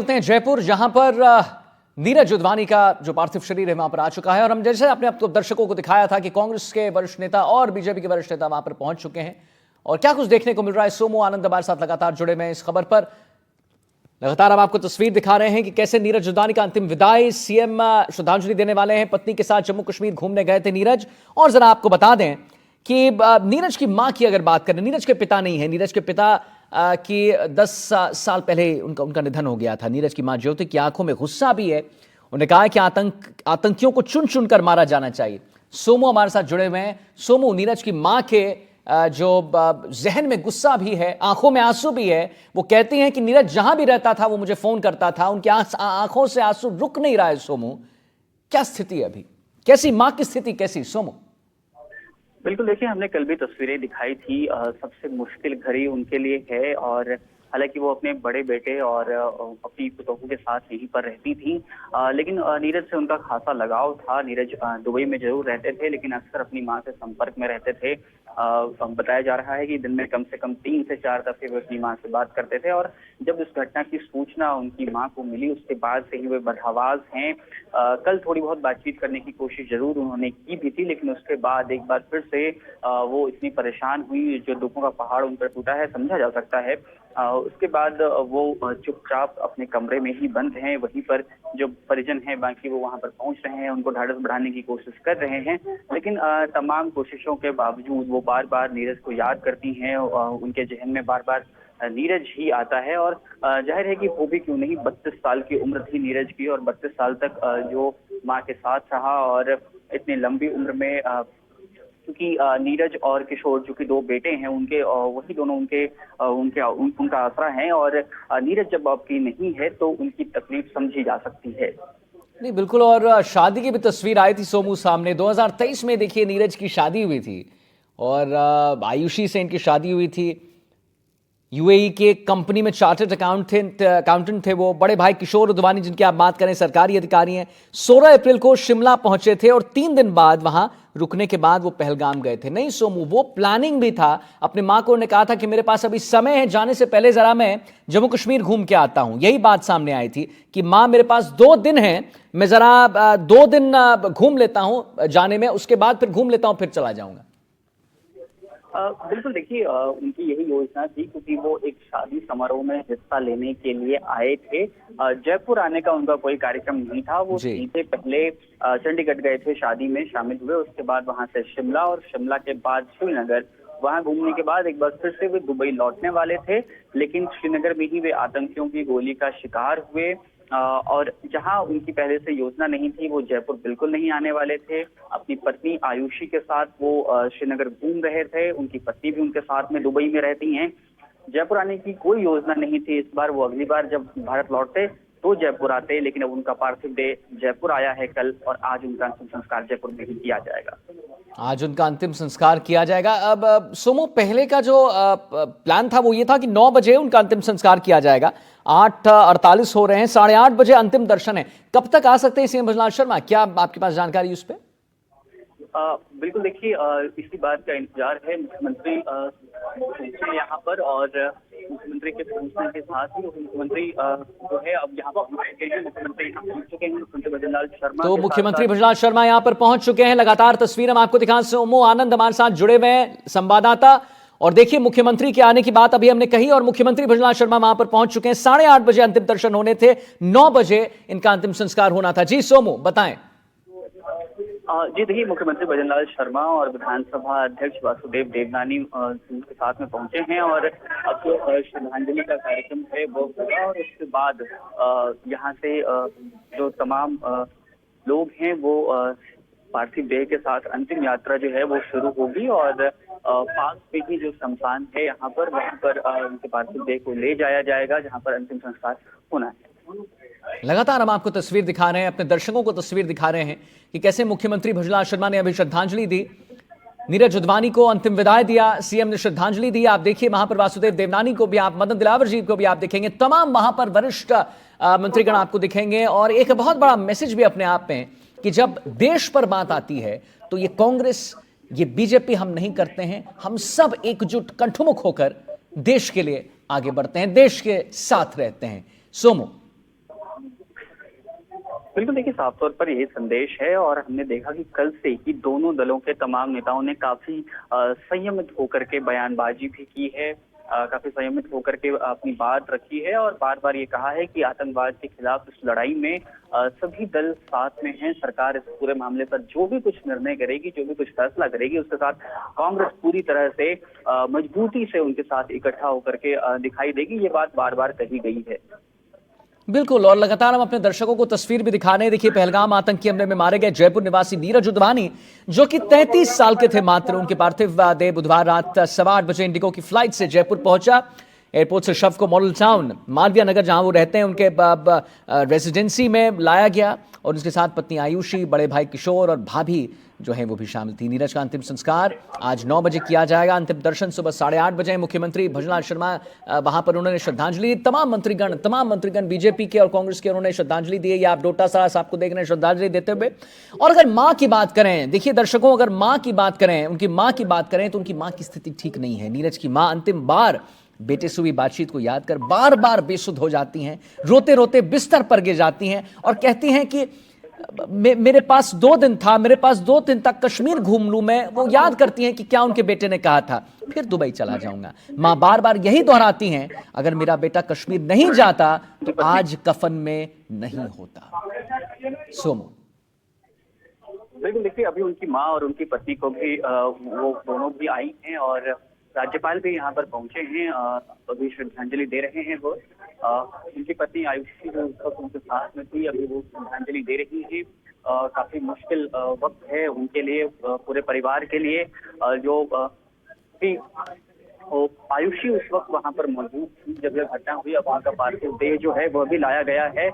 चलते हैं जयपुर, जहां पर नीरज उद्वानी का जो पार्थिव शरीर है वहां पर आ चुका है। और हम जैसे अपने आपको दर्शकों को दिखाया था कि कांग्रेस के वरिष्ठ नेता और बीजेपी के वरिष्ठ नेता वहां पर पहुंच चुके हैं। और क्या कुछ देखने को मिल रहा है, सोमू आनंद हमारे साथ लगातार जुड़े हुए हैं इस खबर पर। लगातार हम आपको तस्वीर दिखा रहे हैं कि कैसे नीरज उद्वानी का अंतिम विदाई, सीएम श्रद्धांजलि देने वाले हैं। पत्नी के साथ जम्मू कश्मीर घूमने गए थे नीरज। और जरा आपको बता दें कि नीरज की मां की अगर बात करें, नीरज के पिता नहीं है, नीरज के पिता कि 10 साल पहले उनका निधन हो गया था। नीरज की मां ज्योति की आंखों में गुस्सा भी है। उन्होंने कहा है कि आतंकियों को चुन चुन कर मारा जाना चाहिए। सोमू हमारे साथ जुड़े हुए हैं। सोमू, नीरज की मां के जो जहन में गुस्सा भी है, आंखों में आंसू भी है। वो कहती हैं कि नीरज जहां भी रहता था वो मुझे फोन करता था, उनकी आंखों से आंसू रुक नहीं रहा है। सोमू, क्या स्थिति है अभी? कैसी मां की स्थिति, कैसी सोमू? बिल्कुल, देखिए हमने कल भी तस्वीरें दिखाई थी। सबसे मुश्किल घड़ी उनके लिए है। और हालांकि वो अपने बड़े बेटे और अपनी पुतोहू के साथ यहीं पर रहती थी, लेकिन नीरज से उनका खासा लगाव था। नीरज दुबई में जरूर रहते थे, लेकिन अक्सर अपनी मां से संपर्क में रहते थे। बताया जा रहा है कि दिन में कम से कम 3 से 4 दफे वे अपनी मां से बात करते थे। और जब इस घटना की सूचना उनकी मां को मिली, उसके बाद से ही वे बदहवास हैं। कल थोड़ी बहुत बातचीत करने की कोशिश जरूर उन्होंने की भी थी, लेकिन उसके बाद एक बार फिर से वो इतनी परेशान हुई, जो दुखों का पहाड़ उन पर टूटा है समझा जा सकता है। उसके बाद वो चुपचाप अपने कमरे में ही बंद हैं। वहीं पर जो परिजन हैं बाकी वो वहां पर पहुंच रहे हैं, उनको ढाढ़स बढ़ाने की कोशिश कर रहे हैं। लेकिन तमाम कोशिशों के बावजूद वो बार बार नीरज को याद करती हैं। उनके जहन में बार बार नीरज ही आता है। और जाहिर है कि वो भी क्यों नहीं, 32 साल की उम्र थी नीरज की, और 32 साल तक जो माँ के साथ रहा। और इतनी लंबी उम्र में क्योंकि नीरज और किशोर जो कि 2 बेटे हैं उनके, वही दोनों उनका आसरा है। और नीरज जब आपकी नहीं है तो उनकी तकलीफ समझी जा सकती है। नहीं, बिल्कुल। और शादी की भी तस्वीर आई थी सोमू सामने। 2023 में देखिए नीरज की शादी हुई थी और आयुषी से इनकी शादी हुई थी। यूएई के कंपनी में चार्टर्ड अकाउंटेंट थे वो। बड़े भाई किशोर उद्वानी, जिनकी आप बात करें, सरकारी अधिकारी हैं। 16 अप्रैल को शिमला पहुंचे थे और 3 दिन बाद वहां रुकने के बाद वो पहलगाम गए थे। नहीं सोमू, वो प्लानिंग भी था। अपनी मां को उन्होंने कहा था कि मेरे पास अभी समय है, जाने से पहले जरा मैं जम्मू कश्मीर घूम के आता हूं। यही बात सामने आई थी कि मां, मेरे पास 2 दिन है, मैं जरा 2 दिन घूम लेता हूं जाने में, उसके बाद फिर घूम लेता हूं, फिर चला जाऊंगा। बिल्कुल, देखिए उनकी यही योजना थी, क्योंकि वो एक शादी समारोह में हिस्सा लेने के लिए आए थे। जयपुर आने का उनका कोई कार्यक्रम नहीं था। वो सीधे पहले चंडीगढ़ गए थे, शादी में शामिल हुए। उसके बाद वहां से शिमला, और शिमला के बाद श्रीनगर। वहां घूमने के बाद एक बार फिर से वे दुबई लौटने वाले थे, लेकिन श्रीनगर में ही वे आतंकियों की गोली का शिकार हुए। और जहां उनकी पहले से योजना नहीं थी, वो जयपुर बिल्कुल नहीं आने वाले थे। अपनी पत्नी आयुषी के साथ वो श्रीनगर घूम रहे थे। उनकी पत्नी भी उनके साथ में दुबई में रहती हैं। जयपुर आने की कोई योजना नहीं थी इस बार। वो अगली बार जब भारत लौटते तो जयपुर आते, लेकिन अब उनका पार्थिव देह जयपुर आया है कल, और आज उनका अंतिम संस्कार जयपुर में ही किया जाएगा। आज उनका अंतिम संस्कार किया जाएगा। अब सोमो, पहले का जो प्लान था वो ये था कि 9 बजे उनका अंतिम संस्कार किया जाएगा। 8:48 हो रहे हैं, 8:30 बजे अंतिम दर्शन है। कब तक आ सकते हैं सीएम भजनलाल शर्मा? क्या आपके पास जानकारी उस पर? बिल्कुल, देखिए इसी बात का इंतजार है। मुख्यमंत्री यहाँ पर, और मुख्यमंत्री के पहुंचने के साथ ही मुख्यमंत्री जो है अब यहाँ पर पहुंच चुके हैं। मुख्यमंत्री यहाँ पहुंच चुके हैं, मुख्यमंत्री भजनलाल शर्मा। तो मुख्यमंत्री भजनलाल शर्मा यहाँ पर पहुंच चुके हैं। लगातार तस्वीर हम आपको दिखा। सोमू आनंद हमारे साथ जुड़े हुए हैं, संवाददाता। और देखिए, मुख्यमंत्री के आने की बात अभी हमने कही और मुख्यमंत्री भजनलाल शर्मा वहां पर पहुंच चुके हैं। 8:30 बजे अंतिम दर्शन होने थे, 9 बजे इनका अंतिम संस्कार होना था। जी सोमू, बताएं। जी देखिए, मुख्यमंत्री भजनलाल शर्मा और विधानसभा अध्यक्ष वासुदेव देवनानी उनके साथ में पहुंचे हैं। और अब जो श्रद्धांजलि का कार्यक्रम है वो होगा, और उसके बाद यहाँ से जो तमाम लोग हैं वो पार्थिव देह के साथ अंतिम यात्रा जो है वो शुरू होगी। और पास में ही जो शमशान है यहाँ पर, वहाँ पर उनके पार्थिव देह को ले जाया जाएगा, जहाँ पर अंतिम संस्कार होना है। लगातार हम आपको तस्वीर दिखा रहे हैं, अपने दर्शकों को तस्वीर दिखा रहे हैं कि कैसे मुख्यमंत्री भजनलाल शर्मा ने अभी श्रद्धांजलि दी, नीरज उद्वानी को अंतिम विदाई दिया, सीएम ने श्रद्धांजलि दी। आप देखिए वहां पर वासुदेव देवनानी को भी, आप मदन दिलावर जी को भी आप देखेंगे, तमाम वहां पर वरिष्ठ मंत्रीगण आपको दिखेंगे। और एक बहुत बड़ा मैसेज भी अपने आप में कि जब देश पर बात आती है तो ये कांग्रेस, ये बीजेपी हम नहीं करते हैं, हम सब एकजुट कंठुमुख होकर देश के लिए आगे बढ़ते हैं, देश के साथ रहते हैं। सोमू। बिल्कुल देखिए, साफ तौर पर यही संदेश है और हमने देखा कि कल से ही दोनों दलों के तमाम नेताओं ने काफी संयमित होकर के बयानबाजी भी की है। काफी संयमित होकर के अपनी बात रखी है और बार बार ये कहा है कि आतंकवाद के खिलाफ इस लड़ाई में सभी दल साथ में हैं। सरकार इस पूरे मामले पर जो भी कुछ निर्णय करेगी, जो भी कुछ फैसला करेगी, उसके साथ कांग्रेस पूरी तरह से मजबूती से उनके साथ इकट्ठा होकर के दिखाई देगी। ये बात बार बार कही गई है। बिल्कुल, और लगातार हम अपने दर्शकों को तस्वीर भी दिखा रहे हैं। देखिए, पहलगाम आतंकी हमले में मारे गए जयपुर निवासी नीरज उदवानी, जो कि 33 साल के थे मात्र, उनके पार्थिव देह बुधवार रात 8:15 बजे इंडिगो की फ्लाइट से जयपुर पहुंचा। एयरपोर्ट से शव को मॉडल टाउन मालवीय नगर, जहां वो रहते हैं, उनके रेजिडेंसी में लाया गया और उसके साथ पत्नी आयुषी, बड़े भाई किशोर और भाभी जो है वो भी शामिल थी। नीरज का अंतिम संस्कार आज 9 बजे किया जाएगा। अंतिम दर्शन सुबह 8:30 बजे। मुख्यमंत्री भजनलाल शर्मा वहां पर उन्होंने श्रद्धांजलि, तमाम मंत्रीगण बीजेपी के और कांग्रेस के उन्होंने श्रद्धांजलि दी है। ये आप डोटासरा साहब को देख रहे हैं श्रद्धांजलि देते हुए। और अगर मां की बात करें, देखिए दर्शकों, अगर मां की बात करें, उनकी मां की बात करें तो उनकी मां की स्थिति ठीक नहीं है। नीरज की मां अंतिम बार बेटे से हुई बातचीत को याद कर बार बार बेसुध हो जाती हैं, रोते रोते बिस्तर पर गिर जाती हैं और कहती हैं कि मेरे पास 2 दिन था, मेरे पास 2 दिन तक कश्मीर घूम लूं मैं। वो याद करती हैं कि क्या उनके बेटे ने कहा था, फिर दुबई चला जाऊंगा। मां बार बार यही दोहराती हैं, अगर मेरा बेटा कश्मीर नहीं जाता तो आज कफन में नहीं होता। सोमू, बिल्कुल देखिए, अभी उनकी माँ और उनकी पत्नी को भी वो दोनों भी आई हैं और राज्यपाल भी यहाँ पर पहुंचे हैं। अभी श्रद्धांजलि दे रहे हैं वो। उनकी पत्नी आयुषी जो उनके साथ में थी, अभी वो श्रद्धांजलि दे रही है। काफी मुश्किल वक्त है उनके लिए, पूरे परिवार के लिए। जो आयुषी उस वक्त वहां पर मौजूद थी जब यह घटना हुई। अब वहां का पार्थिव देह जो है वह भी लाया गया है।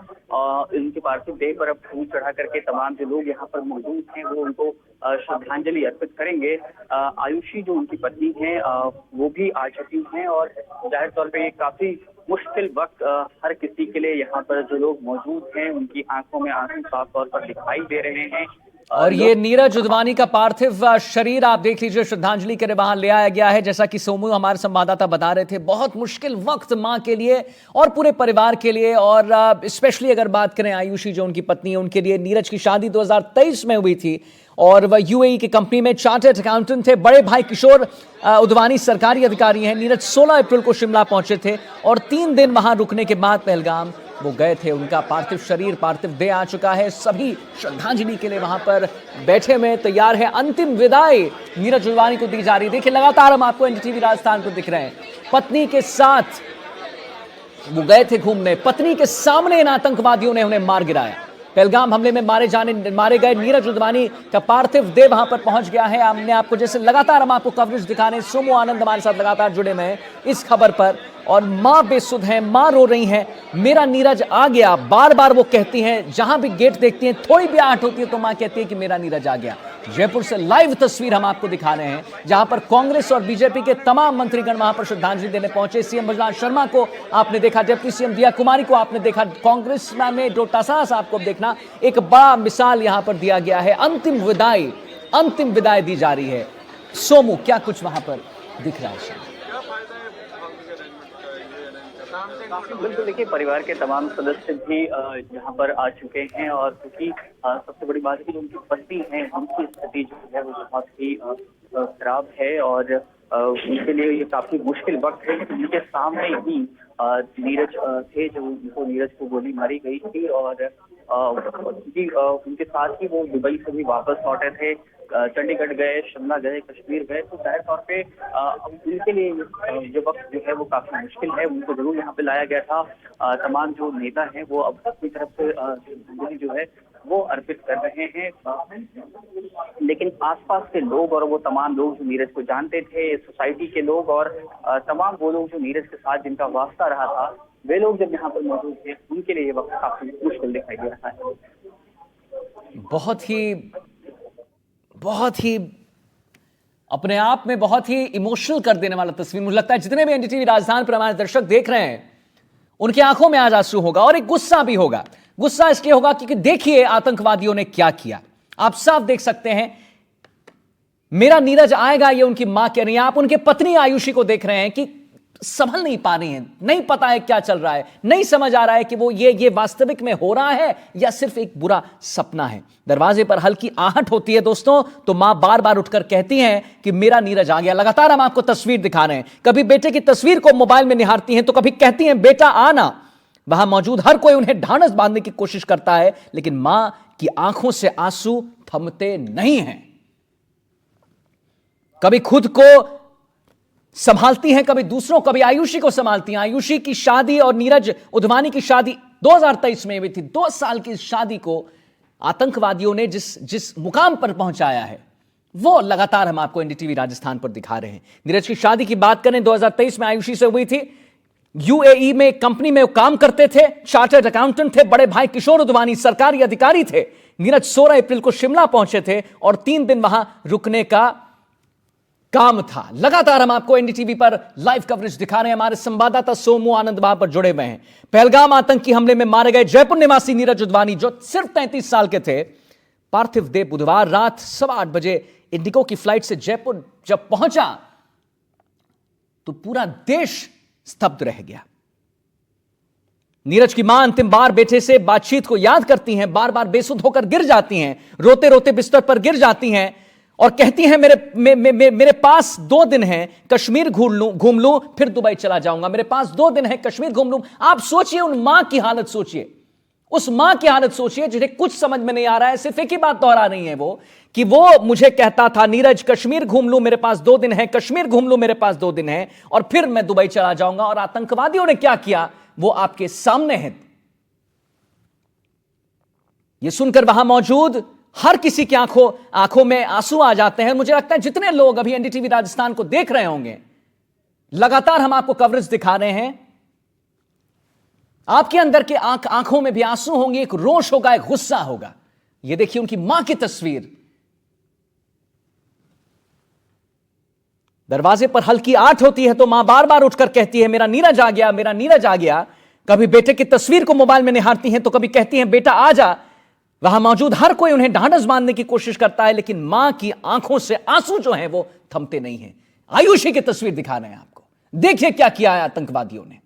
इनके पार्थिव देह पर अब फूल चढ़ा करके तमाम जो लोग यहाँ पर मौजूद हैं वो उनको श्रद्धांजलि अर्पित करेंगे। आयुषी जो उनकी पत्नी है वो भी आ चुकी हैं और जाहिर तौर पे ये काफी मुश्किल वक्त हर किसी के लिए यहाँ पर जो लोग मौजूद हैं उनकी आंखों में आंसू साफ तौर पर दिखाई दे रहे हैं। और ये नीरज उदवानी का पार्थिव शरीर आप देख लीजिए, श्रद्धांजलि के लिए वहां ले आया गया है। जैसा कि सोमू हमारे संवाददाता बता रहे थे, बहुत मुश्किल वक्त मां के लिए और पूरे परिवार के लिए। और स्पेशली अगर बात करें आयुषी जो उनकी पत्नी है, उनके लिए नीरज की शादी 2023 में हुई थी और वह यूएई की कंपनी में चार्टर्ड अकाउंटेंट थे। बड़े भाई किशोर उदवानी सरकारी अधिकारी हैं। नीरज 16 अप्रैल को शिमला पहुंचे थे और 3 दिन वहां रुकने के बाद पहलगाम वो गए थे। उनका पार्थिव शरीर, पार्थिव देह आ चुका है। सभी श्रद्धांजलि के लिए वहां पर बैठे हुए तैयार है। अंतिम विदाई नीरज उदवानी को दी जा रही है। देखिए, लगातार हम आपको एनडीटीवी राजस्थान पर दिख रहे हैं। पत्नी के साथ वो गए थे घूमने, पत्नी के सामने इन आतंकवादियों ने उन्हें मार गिराया। पहलगाम हमले में मारे गए नीरज उदवानी का पार्थिव देह वहां पर पहुंच गया है। हमने आपको जैसे लगातार हम आपको कवरेज दिखा रहे हैं। सोमू आनंद हमारे साथ लगातार जुड़े हुए हैं इस खबर पर। और मां बेसुध है, मां रो रही हैं, मेरा नीरज आ गया। बार बार वो कहती हैं, जहां भी गेट देखती हैं, थोड़ी भी आहट होती है तो मां कहती है कि मेरा नीरज आ गया। जयपुर से लाइव तस्वीर हम आपको दिखा रहे हैं, जहां पर कांग्रेस और बीजेपी के तमाम मंत्रीगण वहां पर श्रद्धांजलि देने पहुंचे। सीएम भजनलाल शर्मा को आपने देखा, जबकि सीएम दिया कुमारी को आपने देखा। कांग्रेस में डोटासरा साहब को देखना, एक बड़ा मिसाल यहां पर दिया गया है। अंतिम विदाई दी जा रही है। सोमू, क्या कुछ वहां पर दिख रहा है? बिल्कुल देखिए, परिवार के तमाम सदस्य भी यहाँ पर आ चुके हैं और क्योंकि सबसे बड़ी बात है कि जो उनकी पत्नी है उनकी स्थिति जो है वो बहुत ही खराब है और उनके लिए ये काफी मुश्किल वक्त है। उनके सामने ही नीरज थे, जो नीरज को गोली मारी गई थी और उनके साथ ही वो दुबई से भी वापस लौटे थे। चंडीगढ़ गए, शिमला गए, कश्मीर गए। तो जाहिर तौर पे उनके लिए जो वक्त जो है वो काफी मुश्किल है। उनको जरूर यहाँ पे लाया गया था। तमाम जो नेता हैं वो अब अपनी तरफ से श्रद्धांजलि जो है वो अर्पित कर रहे हैं, लेकिन आसपास के लोग और वो तमाम लोग जो नीरज को जानते थे, सोसाइटी के लोग और तमाम वो लोग जो नीरज के साथ जिनका वास्ता रहा था, वे लोग जब यहाँ पर मौजूद थे, उनके लिए ये वक्त काफी मुश्किल दिखाई दे रहा है। बहुत ही अपने आप में बहुत ही इमोशनल कर देने वाला तस्वीर। मुझे लगता है जितने भी एनडीटीवी राजस्थान पर हमारे दर्शक देख रहे हैं, उनकी आंखों में आज आंसू होगा और एक गुस्सा भी होगा। गुस्सा इसलिए होगा क्योंकि देखिए आतंकवादियों ने क्या किया। आप साफ देख सकते हैं, मेरा नीरज आएगा, ये उनकी मां कह रही है। आप उनके पत्नी आयुषी को देख रहे हैं कि संभल नहीं पा रही हैं, नहीं पता है क्या चल रहा है, नहीं समझ आ रहा है कि वो ये वास्तविक में हो रहा है या सिर्फ एक बुरा सपना है। दरवाजे पर हल्की आहट होती है दोस्तों, तो मां बार बार उठकर कहती हैं कि मेरा नीरज आ गया। लगातार हम आपको तस्वीर दिखा रहे हैं, कभी बेटे की तस्वीर को मोबाइल में निहारती हैं तो कभी कहती हैं बेटा आना। वहां मौजूद हर कोई उन्हें ढांढस बांधने की कोशिश करता है, लेकिन मां की आंखों से आंसू थमते नहीं हैं। कभी खुद को संभालती हैं, कभी दूसरों, कभी आयुषी को संभालती हैं। आयुषी की शादी और नीरज उधवानी की शादी 2023 में हुई थी। 2 साल की शादी को आतंकवादियों ने जिस मुकाम पर पहुंचाया है, वो लगातार हम आपको एनडीटीवी राजस्थान पर दिखा रहे हैं। नीरज की शादी की बात करें, 2023 में आयुषी से हुई थी। यूएई में कंपनी में वो काम करते थे, चार्टर्ड अकाउंटेंट थे। बड़े भाई किशोर उधवानी सरकारी अधिकारी थे। नीरज 16 अप्रैल को शिमला पहुंचे थे और 3 दिन वहां रुकने का काम था। लगातार हम आपको एनडीटीवी पर लाइव कवरेज दिखा रहे हैं। हमारे संवाददाता सोमू आनंद वहां पर जुड़े हुए हैं। पहलगाम आतंकी हमले में मारे गए जयपुर निवासी नीरज उधवानी, जो सिर्फ 33 साल के थे, पार्थिव देह बुधवार रात 8:15 बजे इंडिगो की फ्लाइट से जयपुर जब पहुंचा तो पूरा देश स्तब्ध रह गया। नीरज की मां अंतिम बार बेटे से बातचीत को याद करती हैं, बार बार बेसुध होकर गिर जाती हैं, रोते रोते बिस्तर पर गिर जाती हैं और कहती हैं मेरे पास 2 दिन हैं, कश्मीर घूम लूं फिर दुबई चला जाऊंगा। मेरे पास 2 दिन हैं, कश्मीर घूम लूं। आप सोचिए उन मां की हालत, सोचिए उस मां की हालत, सोचिए जिन्हें कुछ समझ में नहीं आ रहा है। सिर्फ एक ही बात दोहरा रही है वो कि वो मुझे कहता था नीरज कश्मीर घूम लूं, मेरे पास 2 दिन हैं, कश्मीर घूम लूं, मेरे पास 2 दिन हैं और फिर मैं दुबई चला जाऊंगा। और आतंकवादियों ने क्या किया वो आपके सामने है। ये सुनकर वहां मौजूद हर किसी की आंखों में आंसू आ जाते हैं। मुझे लगता है जितने लोग अभी एनडीटीवी राजस्थान को देख रहे होंगे, लगातार हम आपको कवरेज दिखा रहे हैं, आपके अंदर के आंखों में भी आंसू होंगे, एक रोष होगा, एक गुस्सा होगा। ये देखिए उनकी मां की तस्वीर। दरवाजे पर हल्की आहट होती है तो मां बार बार उठकर कहती है मेरा नीरज आ गया, मेरा नीरज आ गया। कभी बेटे की तस्वीर को मोबाइल में निहारती हैं तो कभी कहती हैं बेटा आ जा। वहां मौजूद हर कोई उन्हें ढांढस बांधने की कोशिश करता है, लेकिन मां की आंखों से आंसू जो हैं वो थमते नहीं हैं। आयुषी की तस्वीर दिखा रहे हैं आपको, देखिए क्या किया है आतंकवादियों ने।